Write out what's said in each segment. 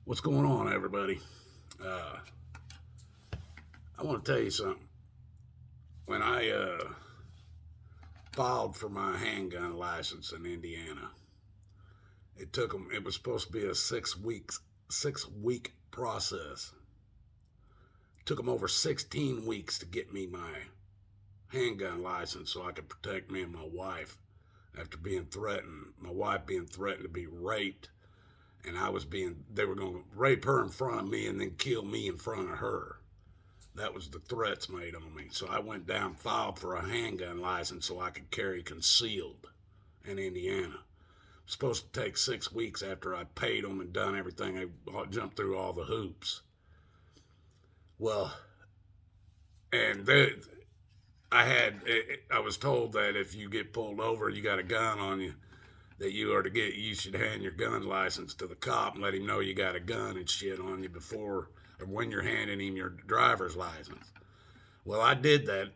What's going on, everybody? I want to tell you something. When I filed for my handgun license in Indiana, it took them. It was supposed to be a 6 week process. It took them over 16 weeks to get me my handgun license so I could protect me and my wife after being threatened. My wife being threatened to be raped, and they were going to rape her in front of me and then kill me in front of her. That was the threats made on me. So I went down, filed for a handgun license so I could carry concealed in Indiana. It was supposed to take 6 weeks after I paid them and done everything. I jumped through all the hoops. Well, and they, I was told that if you get pulled over, you got a gun on you, that you should hand your gun license to the cop and let him know you got a gun and shit on you before or when you're handing him your driver's license. Well, I did that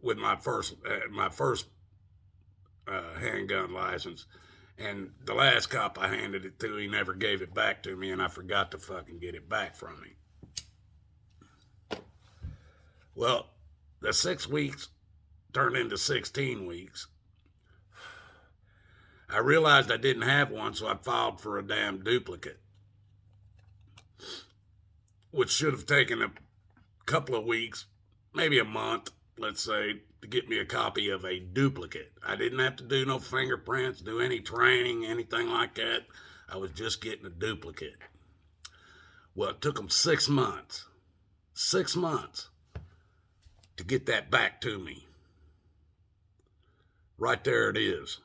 with my first handgun license, and the last cop I handed it to, he never gave it back to me, and I forgot to fucking get it back from him. Well, the 6 weeks turned into 16 weeks. I realized I didn't have one, so I filed for a damn duplicate, which should have taken a couple of weeks, maybe a month, let's say, to get me a copy of a duplicate. I didn't have to do no fingerprints, do any training, anything like that. I was just getting a duplicate. Well, it took them 6 months. 6 months to get that back to me. Right there it is.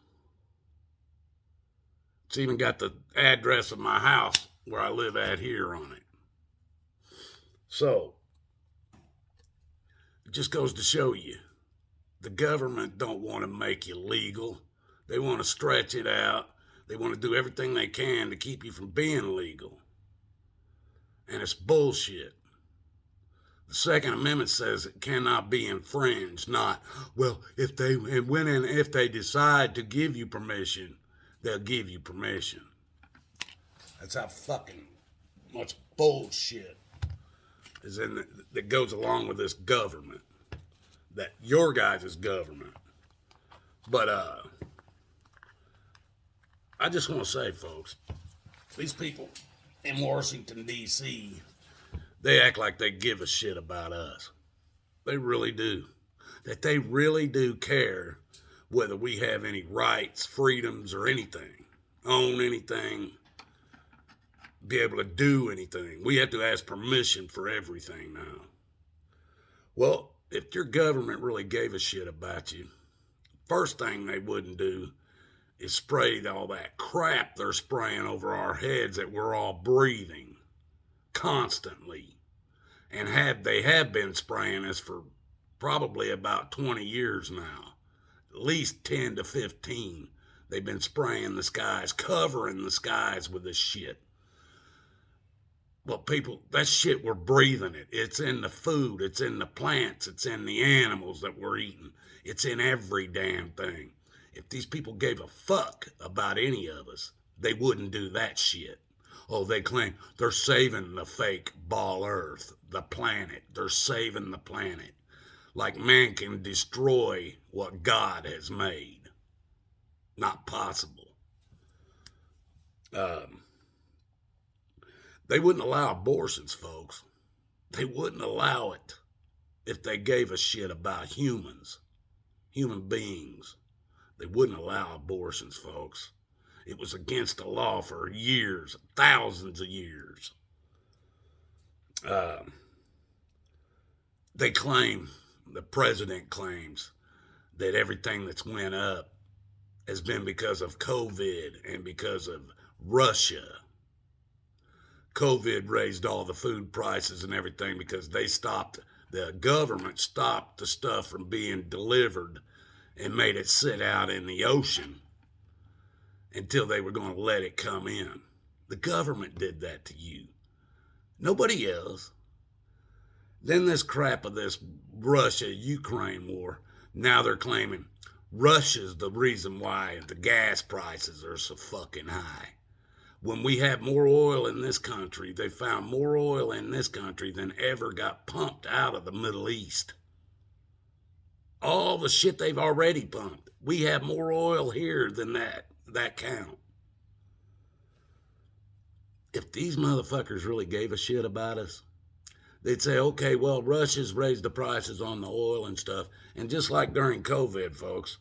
It's even got the address of my house where I live at here on it. So, it just goes to show you, the government don't want to make you legal. They want to stretch it out. They want to do everything they can to keep you from being legal. And it's bullshit. The Second Amendment says it cannot be infringed, not, well, if they decide to give you permission, they'll give you permission. That's how fucking much bullshit that goes along with this government. That your guys' government. But I just want to say, folks, these people in Washington, D.C., they act like they give a shit about us. They really do. That they really do care whether we have any rights, freedoms, or anything. Own anything. Be able to do anything. We have to ask permission for everything now. Well, if your government really gave a shit about you, first thing they wouldn't do is spray all that crap they're spraying over our heads that we're all breathing constantly. And they have been spraying us for probably about 20 years now. At least 10 to 15. They've been spraying the skies, covering the skies with this shit. Well, people, that shit, we're breathing it. It's in the food. It's in the plants. It's in the animals that we're eating. It's in every damn thing. If these people gave a fuck about any of us, they wouldn't do that shit. Oh, they claim they're saving the fake ball earth, the planet. They're saving the planet. Like man can destroy what God has made. Not possible. They wouldn't allow abortions, folks. They wouldn't allow it if they gave a shit about humans, human beings. They wouldn't allow abortions, folks. It was against the law for years, thousands of years. The president claims that everything that's went up has been because of COVID and because of Russia. COVID raised all the food prices and everything because the government stopped the stuff from being delivered and made it sit out in the ocean until they were going to let it come in. The government did that to you. Nobody else. Then this crap of this Russia-Ukraine war, now they're claiming Russia's the reason why the gas prices are so fucking high. When we have more oil in this country, they found more oil in this country than ever got pumped out of the Middle East. All the shit they've already pumped. We have more oil here than that count. If these motherfuckers really gave a shit about us, they'd say, okay, well, Russia's raised the prices on the oil and stuff. And just like during COVID, folks,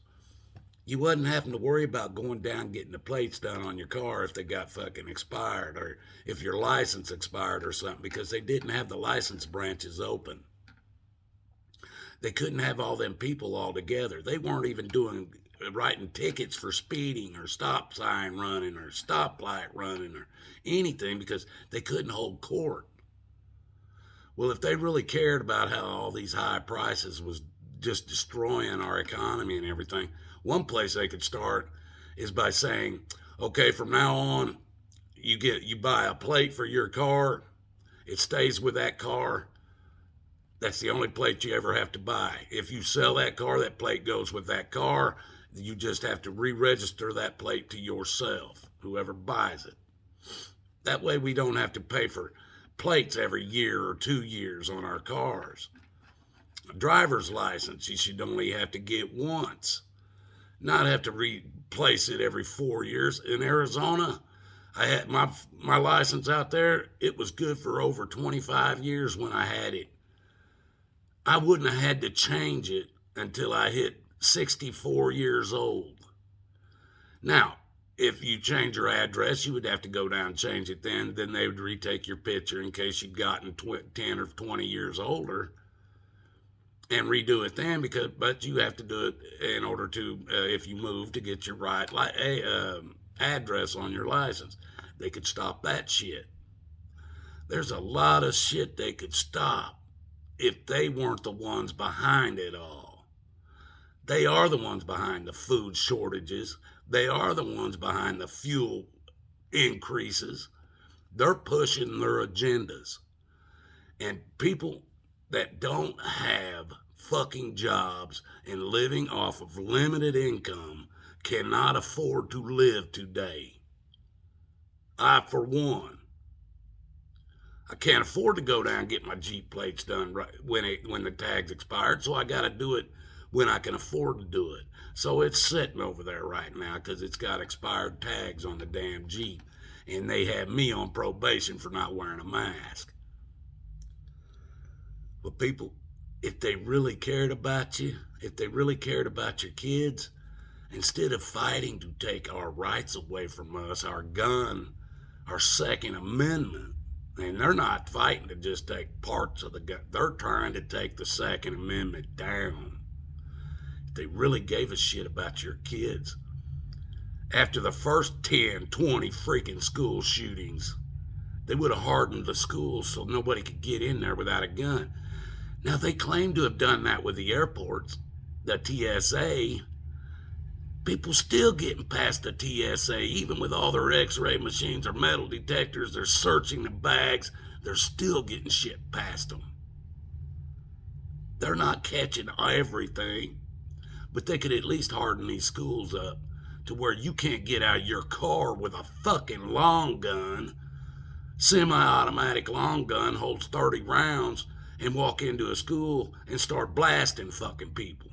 you wasn't having to worry about going down getting the plates done on your car if they got fucking expired or if your license expired or something, because they didn't have the license branches open. They couldn't have all them people all together. They weren't even writing tickets for speeding or stop sign running or stoplight running or anything because they couldn't hold court. Well, if they really cared about how all these high prices was just destroying our economy and everything, one place they could start is by saying, okay, from now on, you buy a plate for your car, it stays with that car. That's the only plate you ever have to buy. If you sell that car, that plate goes with that car. You just have to re-register that plate to yourself, whoever buys it. That way we don't have to pay for plates every year or 2 years on our cars. A driver's license, you should only have to get once, not have to replace it every 4 years. In Arizona, I had my license out there. It was good for over 25 years when I had it. I wouldn't have had to change it until I hit 64 years old. Now, if you change your address, you would have to go down and change it then. Then they would retake your picture in case you'd gotten 10 or 20 years older and redo it then, but you have to do it in order to, if you move, to get your right address on your license. They could stop that shit. There's a lot of shit they could stop if they weren't the ones behind it all. They are the ones behind the food shortages. They are the ones behind the fuel increases. They're pushing their agendas. And people that don't have fucking jobs and living off of limited income cannot afford to live today. I, for one, I can't afford to go down and get my Jeep plates done right when the tag's expired, so I got to do it when I can afford to do it. So it's sitting over there right now because it's got expired tags on the damn Jeep, and they have me on probation for not wearing a mask. But people, if they really cared about you, if they really cared about your kids, instead of fighting to take our rights away from us, our gun, our Second Amendment, and they're not fighting to just take parts of the gun. They're trying to take the Second Amendment down. If they really gave a shit about your kids, after the first 10, 20 freaking school shootings, they would have hardened the schools so nobody could get in there without a gun. Now, they claim to have done that with the airports, the TSA. People still getting past the TSA, even with all their x-ray machines or metal detectors. They're searching the bags. They're still getting shit past them. They're not catching everything, but they could at least harden these schools up to where you can't get out of your car with a fucking long gun. Semi-automatic long gun holds 30 rounds and walk into a school and start blasting fucking people.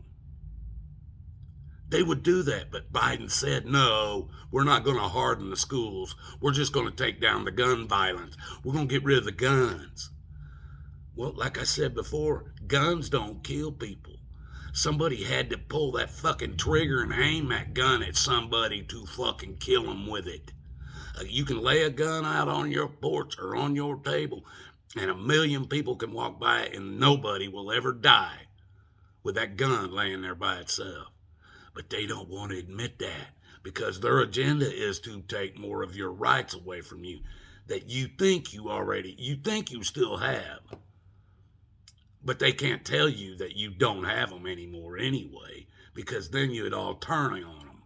They would do that, but Biden said, no, we're not going to harden the schools. We're just going to take down the gun violence. We're going to get rid of the guns. Well, like I said before, guns don't kill people. Somebody had to pull that fucking trigger and aim that gun at somebody to fucking kill them with it. You can lay a gun out on your porch or on your table, and 1 million people can walk by it, and nobody will ever die with that gun laying there by itself. But they don't want to admit that because their agenda is to take more of your rights away from you that you think you still have. But they can't tell you that you don't have them anymore anyway, because then you'd all turn on them.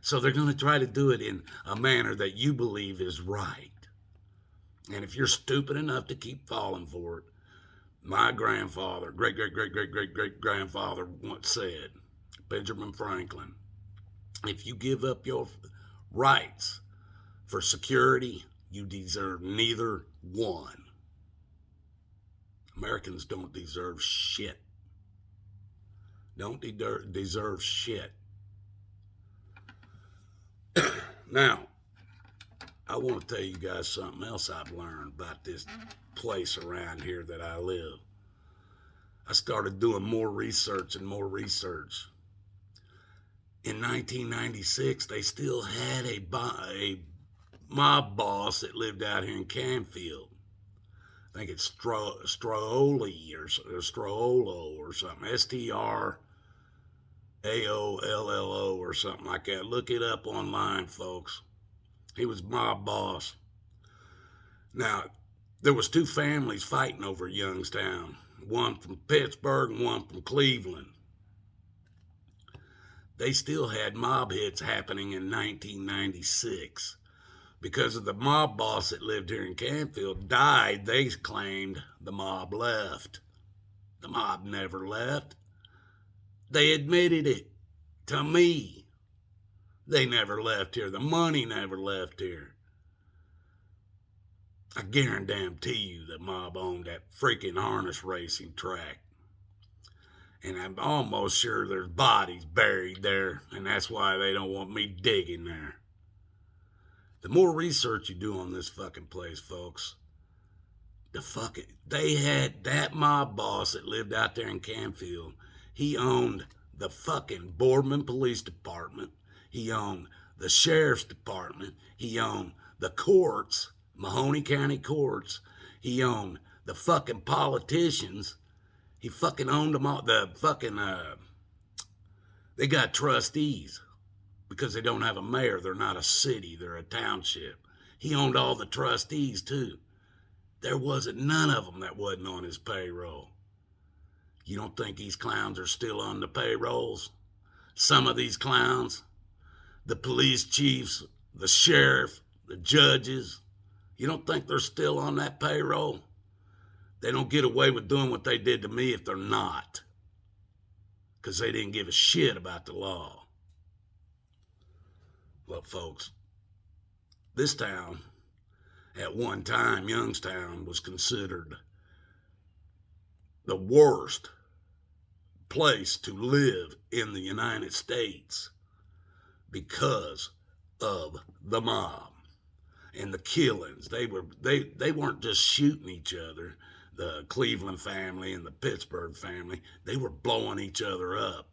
So they're going to try to do it in a manner that you believe is right. And if you're stupid enough to keep falling for it, my grandfather, great-great-great-great-great-great-grandfather once said, Benjamin Franklin, if you give up your rights for security, you deserve neither one. Americans don't deserve shit. Don't deserve shit. Now, I want to tell you guys something else I've learned about this place around here that I live. I started doing more research and more research. In 1996, they still had a mob boss that lived out here in Canfield. I think it's Straoli or Straolo or something. STRAOLLO or something like that. Look it up online, folks. He was mob boss. Now, there was two families fighting over Youngstown. One from Pittsburgh and one from Cleveland. They still had mob hits happening in 1996. Because of the mob boss that lived here in Canfield died, they claimed the mob left. The mob never left. They admitted it to me. They never left here. The money never left here. I guarantee you the mob owned that freaking harness racing track. And I'm almost sure there's bodies buried there, and that's why they don't want me digging there. The more research you do on this fucking place, folks, they had that mob boss that lived out there in Canfield. He owned the fucking Boardman Police Department. He owned the Sheriff's Department. He owned the courts, Mahoney County courts. He owned the fucking politicians. He fucking owned them all. They got trustees because they don't have a mayor. They're not a city. They're a township. He owned all the trustees too. There wasn't none of them that wasn't on his payroll. You don't think these clowns are still on the payrolls? Some of these clowns, the police chiefs, the sheriff, the judges, you don't think they're still on that payroll? They don't get away with doing what they did to me if they're not. Because they didn't give a shit about the law. Well, folks, this town, at one time, Youngstown was considered the worst place to live in the United States because of the mob and the killings. They weren't just shooting each other, the Cleveland family and the Pittsburgh family. They were blowing each other up.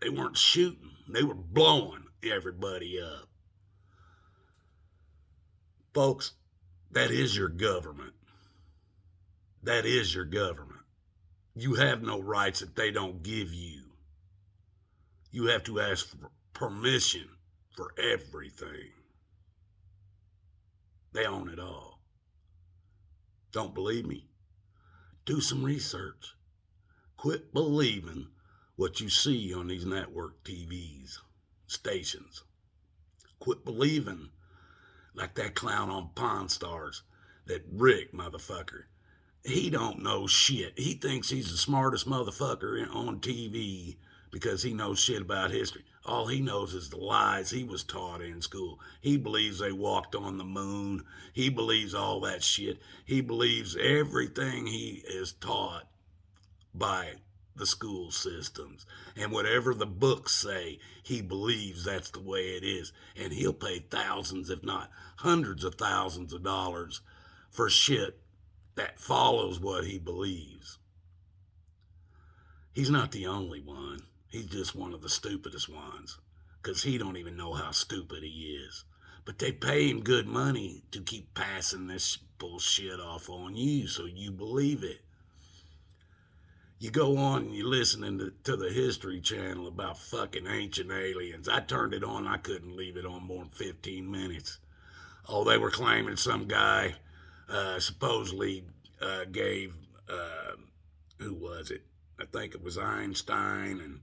They weren't shooting. They were blowing everybody up. Folks, that is your government. That is your government. You have no rights that they don't give you. You have to ask for permission for everything. They own it all. Don't believe me? Do some research. Quit believing what you see on these network TVs, stations. Quit believing like that clown on Pawn Stars, that Rick motherfucker. He don't know shit. He thinks he's the smartest motherfucker on TV because he knows shit about history. All he knows is the lies he was taught in school. He believes they walked on the moon. He believes all that shit. He believes everything he is taught by the school systems. And whatever the books say, he believes that's the way it is. And he'll pay thousands, if not hundreds of thousands of dollars for shit that follows what he believes. He's not the only one. He's just one of the stupidest ones, because he don't even know how stupid he is. But they pay him good money to keep passing this bullshit off on you so you believe it. You go on and you're listening to the History Channel about fucking ancient aliens. I turned it on. I couldn't leave it on more than 15 minutes. Oh, they were claiming some guy supposedly gave, who was it? I think it was Einstein, and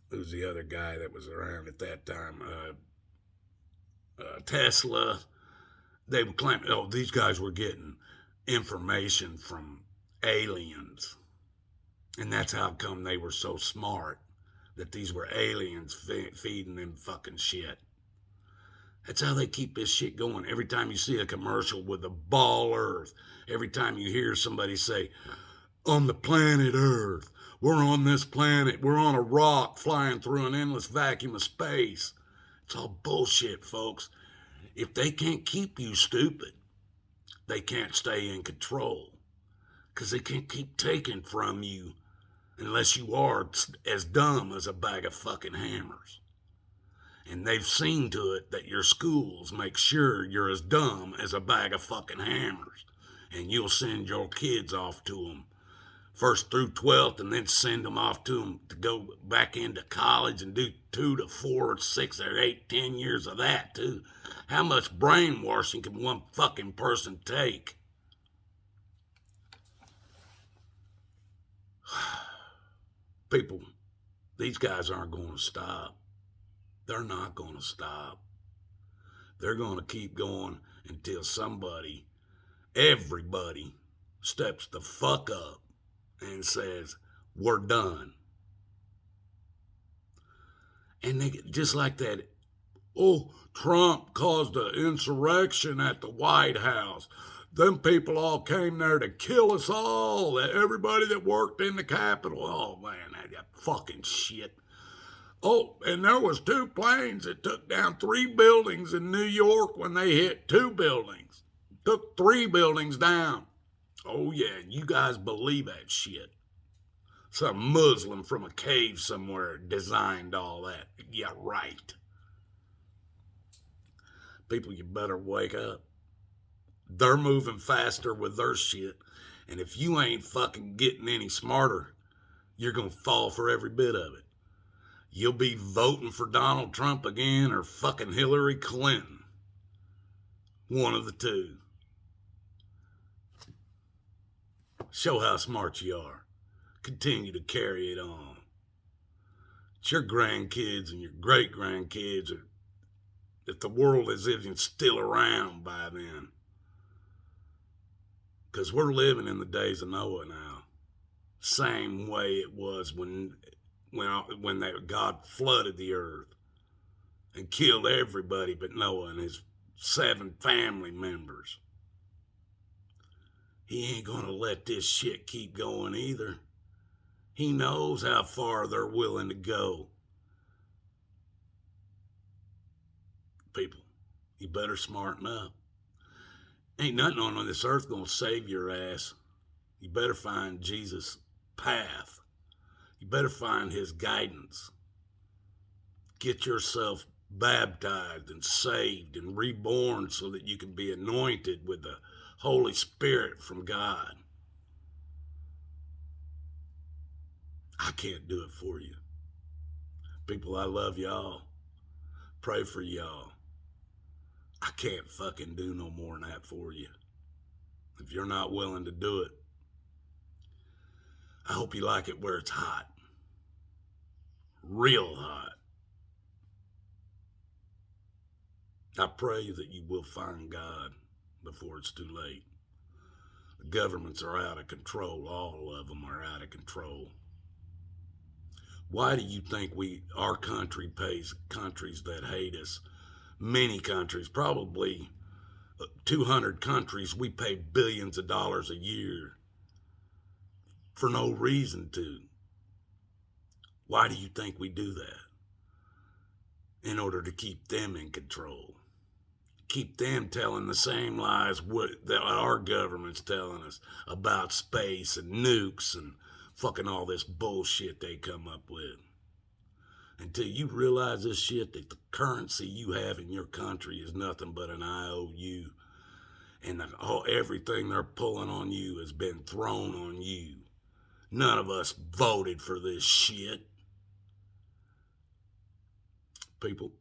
who's the other guy that was around at that time? Tesla. They were claiming, oh, these guys were getting information from aliens. And that's how come they were so smart, that these were aliens feeding them fucking shit. That's how they keep this shit going. Every time you see a commercial with the ball Earth, every time you hear somebody say, on the planet Earth, we're on this planet, we're on a rock flying through an endless vacuum of space. It's all bullshit, folks. If they can't keep you stupid, they can't stay in control. Because they can't keep taking from you unless you are as dumb as a bag of fucking hammers. And they've seen to it that your schools make sure you're as dumb as a bag of fucking hammers. And you'll send your kids off to them first through 12th and then send them off to them to go back into college and do 2 to 4 or 6 or 8, 10 years of that too. How much brainwashing can one fucking person take? People, these guys aren't going to stop. They're not going to stop. They're going to keep going until somebody, everybody, steps the fuck up and says, we're done. And they just like that, oh, Trump caused an insurrection at the White House. Them people all came there to kill us all. Everybody that worked in the Capitol. Oh, man, that fucking shit. Oh, and there was 2 planes that took down 3 buildings in New York when they hit 2 buildings. Took 3 buildings down. Oh, yeah, you guys believe that shit. Some Muslim from a cave somewhere designed all that. Yeah, right. People, you better wake up. They're moving faster with their shit. And if you ain't fucking getting any smarter, you're going to fall for every bit of it. You'll be voting for Donald Trump again or fucking Hillary Clinton. One of the two. Show how smart you are. Continue to carry it on. It's your grandkids and your great-grandkids, or if the world is even still around by then. Because we're living in the days of Noah now. Same way it was when God flooded the earth and killed everybody but Noah and his 7 family members. He ain't gonna let this shit keep going either. He knows how far they're willing to go. People, you better smarten up. Ain't nothing on this earth gonna save your ass. You better find Jesus' path. You better find his guidance. Get yourself baptized and saved and reborn so that you can be anointed with the Holy Spirit from God. I can't do it for you. People, I love y'all. Pray for y'all. I can't fucking do no more than that for you. If you're not willing to do it, I hope you like it where it's hot. Real hot. I pray that you will find God before it's too late. The governments are out of control. All of them are out of control. Why do you think our country pays countries that hate us? Many countries, probably 200 countries, we pay billions of dollars a year for no reason to. Why do you think we do that? In order to keep them in control. Keep them telling the same lies that our government's telling us about space and nukes and fucking all this bullshit they come up with. Until you realize this shit, that the currency you have in your country is nothing but an IOU. And everything they're pulling on you has been thrown on you. None of us voted for this shit. People,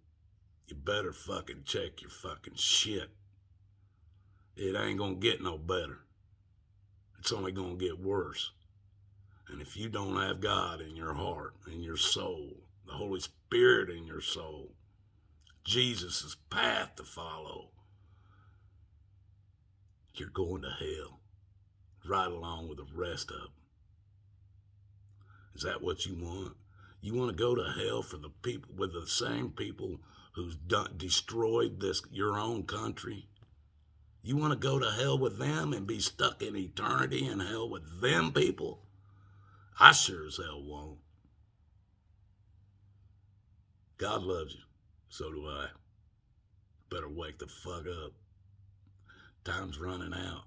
you better fucking check your fucking shit. It ain't gonna get no better. It's only gonna get worse. And if you don't have God in your heart, in your soul, the Holy Spirit in your soul, Jesus' path to follow, you're going to hell right along with the rest of them. Is that what you want? You want to go to hell for the people, with the same people who's destroyed your own country? You want to go to hell with them and be stuck in eternity in hell with them people? I sure as hell won't. God loves you. So do I. Better wake the fuck up. Time's running out.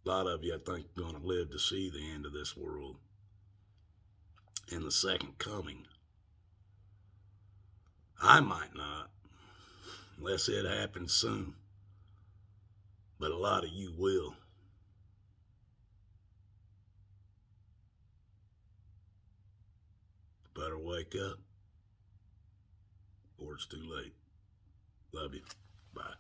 A lot of you, I think, are going to live to see the end of this world and the second coming. I might not, unless it happens soon. But a lot of you will. Better wake up, or it's too late. Love you. Bye.